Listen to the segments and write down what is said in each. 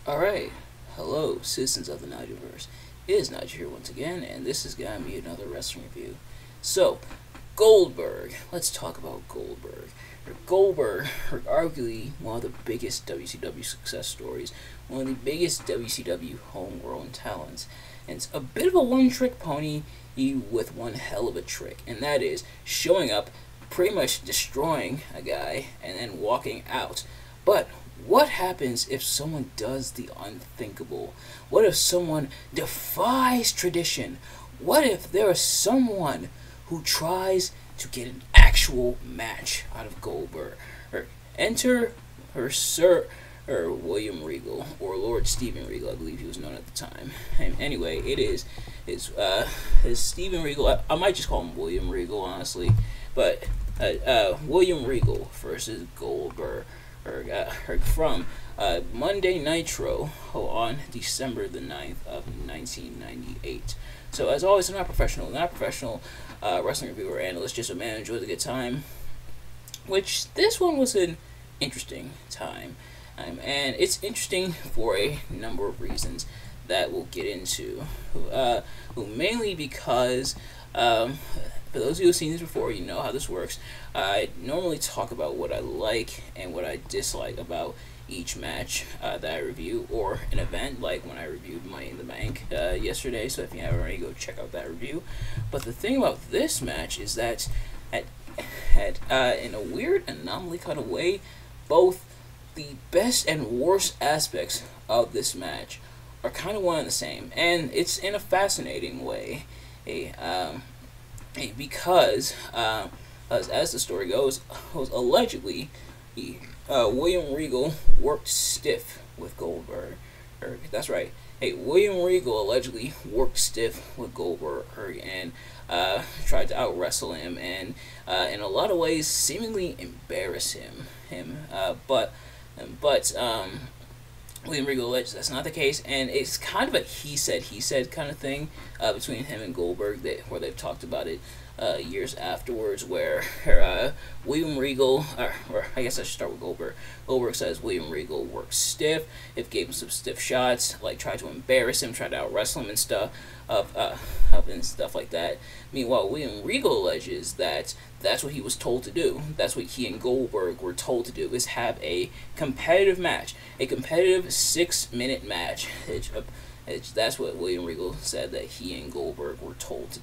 Alright, hello citizens of the Nigelverse. It is Nigel here once again, and this is going to be another wrestling review. So, Goldberg. Let's talk about Goldberg. Goldberg, arguably one of the biggest WCW success stories, one of the biggest WCW homegrown talents, and it's a bit of a one-trick pony with one hell of a trick, and that is showing up, pretty much destroying a guy, and then walking out. But what happens if someone does the unthinkable? What if someone defies tradition? What if there is someone who tries to get an actual match out of Goldberg? Enter Sir William Regal, or Lord Stephen Regal, I believe he was known at the time. And anyway, it is Stephen Regal. I might just call him William Regal, honestly. But William Regal versus Goldberg. From Monday Nitro on December the 9th of 1998. So as always, I'm not professional wrestling reviewer or analyst, just a man who enjoys a good time. Which this one was an interesting time, and it's interesting for a number of reasons that we'll get into. Mainly because for those of you who've seen this before, you know how this works. I normally talk about what I like and what I dislike about each match that I review, or an event, like when I reviewed Money in the Bank yesterday. So if you haven't already, go check out that review. But the thing about this match is that, in a weird anomaly kind of way, both the best and worst aspects of this match are kind of one and the same, and it's in a fascinating way. Because as the story goes, allegedly William Regal worked stiff with Goldberg. That's right. William Regal allegedly worked stiff with Goldberg and tried to out-wrestle him, and in a lot of ways seemingly embarrass him. But William Regal alleges that's not the case, and it's kind of a he said kind of thing between him and Goldberg, where they've talked about it years afterwards, where William Regal, or I guess I should start with Goldberg. Goldberg says William Regal worked stiff, gave him some stiff shots, like tried to embarrass him, tried to out-wrestle him and stuff, and stuff like that. Meanwhile, William Regal alleges that that's what he was told to do. That's what he and Goldberg were told to do, is have a competitive match, a competitive 6-minute match. That's what William Regal said that he and Goldberg were told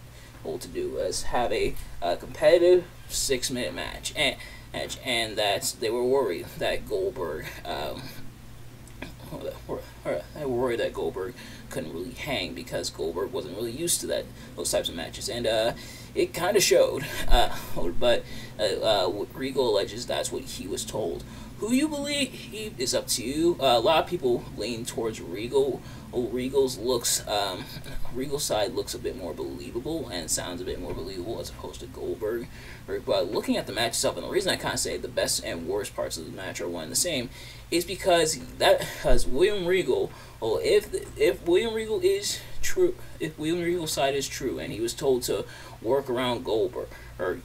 to do, was have a competitive 6-minute match, and that they were worried that Goldberg couldn't really hang, because Goldberg wasn't really used to those types of matches, and it kind of showed. But Regal alleges that's what he was told. Who you believe is up to you. A lot of people lean towards Regal. Regal's side looks a bit more believable and sounds a bit more believable as opposed to Goldberg. But looking at the match itself, and the reason I kind of say the best and worst parts of the match are one and the same, is because William Regal, if William Regal is true, if William Regal's side is true, and he was told to work around Goldberg,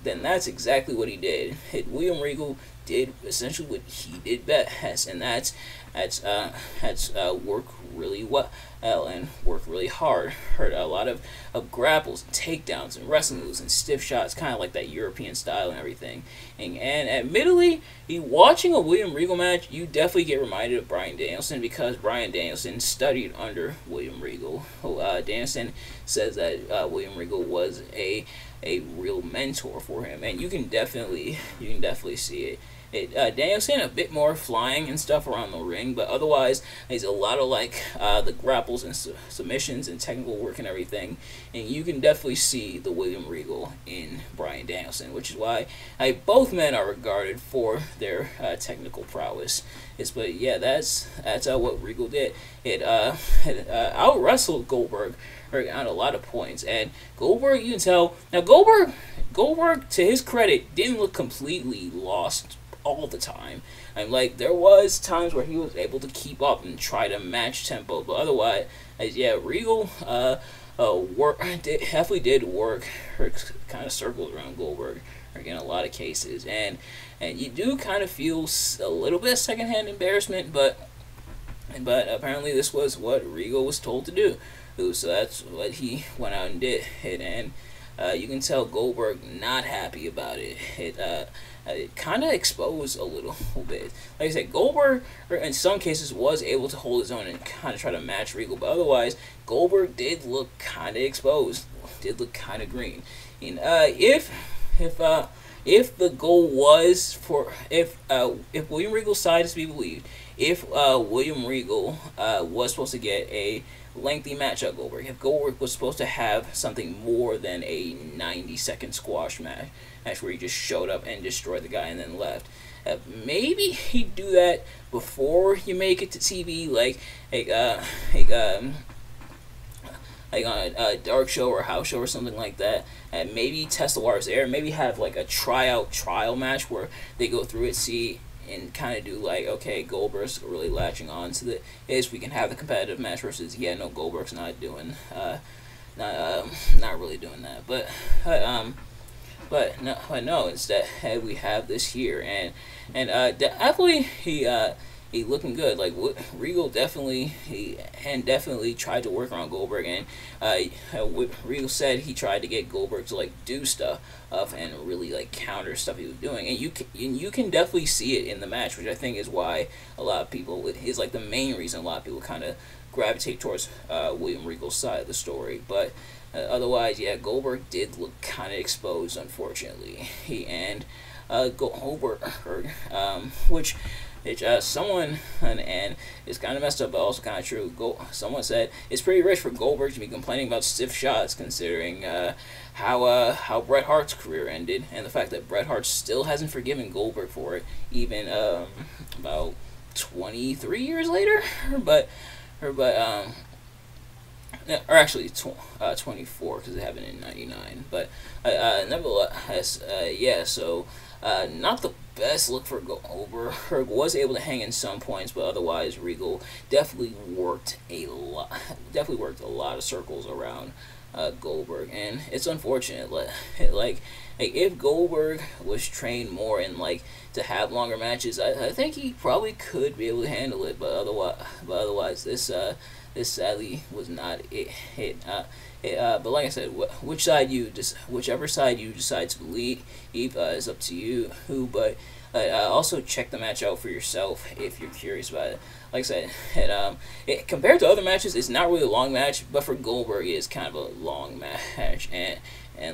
then that's exactly what he did. William Regal did essentially what he did best, and that's work really well and work really hard. Heard a lot of grapples and takedowns and wrestling moves and stiff shots, kind of like that European style and everything. And admittedly, watching a William Regal match, you definitely get reminded of Bryan Danielson, because Bryan Danielson studied under William Regal. Danielson says that William Regal was a real mentor for him, and you can definitely see it. Danielson a bit more flying and stuff around the ring, but otherwise he's a lot of the grapples and submissions and technical work and everything, and you can definitely see the William Regal in Bryan Danielson, which is why both men are regarded for their technical prowess. But yeah, that's what Regal did. It out wrestled Goldberg on a lot of points, and Goldberg, you can tell now, Goldberg, to his credit, didn't look completely lost all the time. There was times where he was able to keep up and try to match tempo, but otherwise, Regal definitely did work, kind of circled around Goldberg in a lot of cases, and you do kind of feel a little bit of secondhand embarrassment, but But apparently this was what Regal was told to do. So that's what he went out and did. And you can tell Goldberg not happy about it. It kind of exposed a little bit. Like I said, Goldberg, in some cases, was able to hold his own and kind of try to match Regal. But otherwise, Goldberg did look kind of exposed. Did look kind of green. And if the goal was for if William Regal's side is to be believed, if William Regal was supposed to get a lengthy match at Goldberg, if Goldberg was supposed to have something more than a 90-second squash match where he just showed up and destroyed the guy and then left, maybe he'd do that before you make it to TV, like on a dark show or a house show or something like that, and maybe test the waters there. Maybe have like a trial match where they go through it, see, and kind of do like, okay, Goldberg's really latching on to we can have the competitive match versus Goldberg's not doing not really doing that, but no, instead we have this here, and definitely he looking good. Like Regal definitely tried to work around Goldberg, and Regal said he tried to get Goldberg to like do stuff and really like counter stuff he was doing, and you can definitely see it in the match, which I think is why a lot of people is like the main reason a lot of people kind of gravitate towards William Regal's side of the story. But otherwise, yeah, Goldberg did look kind of exposed, unfortunately. Goldberg, which someone, and it's kind of messed up, but also kind of true. Someone said it's pretty rich for Goldberg to be complaining about stiff shots, considering how Bret Hart's career ended, and the fact that Bret Hart still hasn't forgiven Goldberg for it, even about 23 years later. Or actually 24, because it happened in '99. But nevertheless, yeah. So not the best look for Goldberg. Was able to hang in some points, but otherwise Regal definitely worked a lot. Definitely worked a lot of circles around Goldberg, and it's unfortunate. Like if Goldberg was trained more and like to have longer matches, I think he probably could be able to handle it. But otherwise, this sadly was not it. But like I said, whichever side you decide to believe is up to you. But also check the match out for yourself if you're curious about it. Like I said, compared to other matches, it's not really a long match, but for Goldberg, it is kind of a long match. And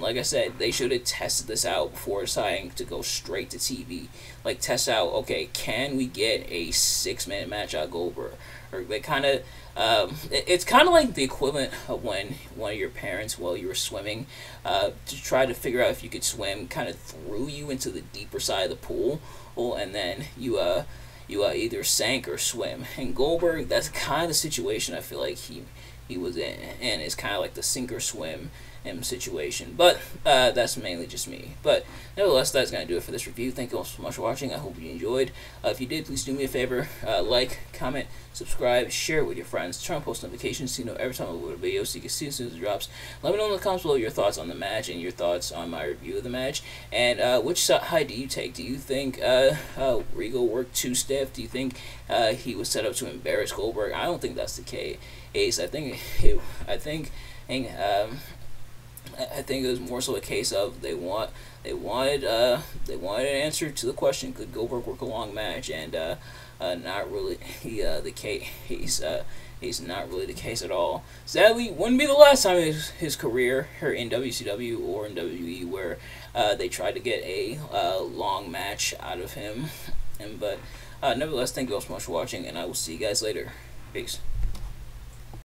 like I said, they should have tested this out before deciding to go straight to TV. Like, test out, okay, can we get a 6-minute match out of Goldberg? Or they kind of, it's kind of like the equivalent of when one of your parents, while you were swimming, to try to figure out if you could swim, kind of threw you into the deeper side of the pool, and then you either sank or swim. And Goldberg, that's kind of the situation I feel like he was in, and it's kind of like the sink or swim situation. But that's mainly just me. But nevertheless, that's going to do it for this review. Thank you all so much for watching. I hope you enjoyed. If you did, please do me a favor, like, comment, subscribe, share it with your friends, turn on post notifications so you know every time I upload a video, so you can see as soon as it drops. Let me know in the comments below your thoughts on the match and your thoughts on my review of the match, and which side do you take? Do you think Regal worked too stiff? Do you think he was set up to embarrass Goldberg? I don't think that's the case. I think it was more so a case of they wanted an answer to the question, could Goldberg work a long match, and not really the case. He's not really the case at all. Sadly, wouldn't be the last time in his career here in WCW or in WWE where they tried to get a long match out of him. But nevertheless, thank you all so much for watching, and I will see you guys later. Peace.